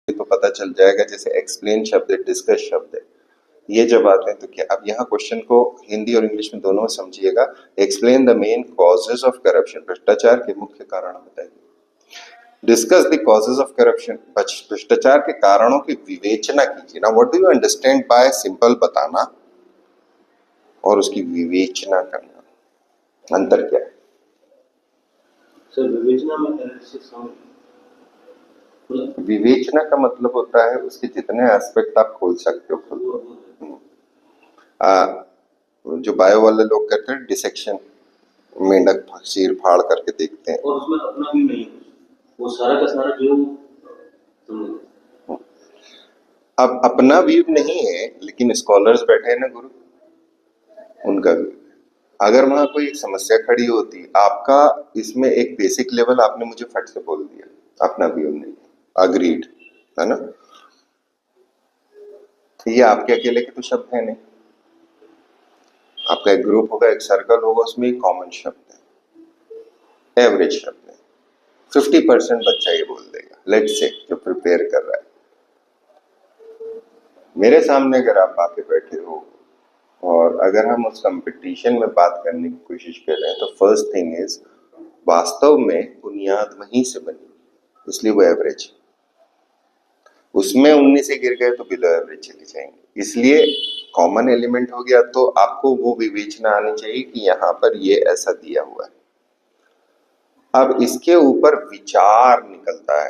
तो पता चल जाएगा, जैसे एक्सप्लेन शब्द है, डिस्कस शब्द है, ये जब आते हैं तो क्या। अब यहाँ क्वेश्चन को हिंदी और इंग्लिश में दोनों में समझिएगा। Explain the main causes of corruption, भ्रष्टाचार के मुख्य कारण बताइए। Discuss the causes of corruption, भ्रष्टाचार के कारणों की विवेचना कीजिए। ना what do you understand by simple बताना और उसकी विवेचना करना, अंतर क्या है? सर विवेचना में एनालिसिस विवेचना का मतलब होता है उसके जितने एस्पेक्ट आप खोल सकते हो खुद को। जो बायो वाले लोग करते हैं डिसेक्शन, मेंढक चीर फाड़ करके देखते हैं, और उसमें अपना भी नहीं है, वो सारा का सारा जो अब अपना व्यू नहीं है, लेकिन स्कॉलर्स बैठे हैं ना गुरु, उनका व्यू। अगर वहां कोई एक समस्या खड़ी होती, आपका इसमें एक बेसिक लेवल आपने मुझे फट से बोल दिया, अपना व्यू नहीं, अग्रीड है ना। ये आपके अकेले के तो शब्द है नहीं, आपका एक ग्रुप होगा, एक सर्कल होगा, उसमें एक कॉमन शब्द है, एवरेज शब्द है। 50% बच्चा ये बोल देगा, लेट्स से, जो प्रिपेयर कर रहा है। मेरे सामने अगर आप आके बैठे हो और अगर हम उस कंपटीशन में बात करने की कोशिश कर रहे हैं, तो फर्स्ट थिंग इज, वास्तव में बुनियाद वहीं से बनी, इसलिए वो एवरेज। उसमें 19 से गिर गए तो बिलो एवरेज चले जाएंगे, इसलिए कॉमन एलिमेंट हो गया। तो आपको वो विवेचना आनी चाहिए कि यहाँ पर ये ऐसा दिया हुआ है। अब इसके ऊपर विचार निकलता है,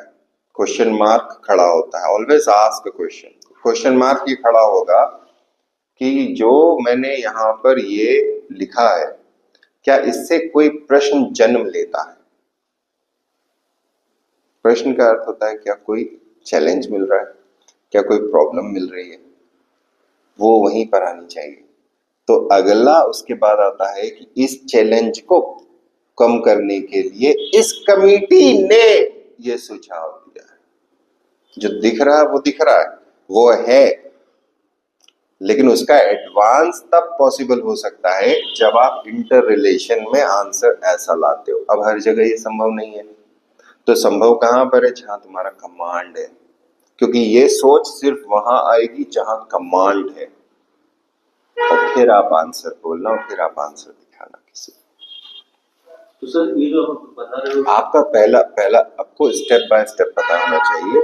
क्वेश्चन मार्क खड़ा होता है। Always ask question, question mark ये खड़ा होगा कि जो मैंने यहाँ पर ये लिखा है, क्या इससे कोई प्रश्न जन्म लेता है। प्रश्न का अर्थ होता है क्या कोई चैलेंज मिल रहा है, क्या कोई प्रॉब्लम मिल रही है, वो वहीं पर आनी चाहिए। तो अगला उसके बाद आता है कि इस चैलेंज को कम करने के लिए इस कमेटी ने ये सुझाव दिया है। जो दिख रहा है वो दिख रहा है, वो है, लेकिन उसका एडवांस तब पॉसिबल हो सकता है जब आप इंटर रिलेशन में आंसर ऐसा लाते हो। अब हर जगह ये संभव नहीं है, तो संभव कहां पर है? जहां तुम्हारा कमांड है, क्योंकि ये सोच सिर्फ वहां आएगी जहां कमांड है, और फिर आप आंसर बोलना और फिर आप आंसर दिखाना किसी। तो सर ये जो आप बता रहे हो, आपका पहला आपको स्टेप बाय स्टेप पता होना चाहिए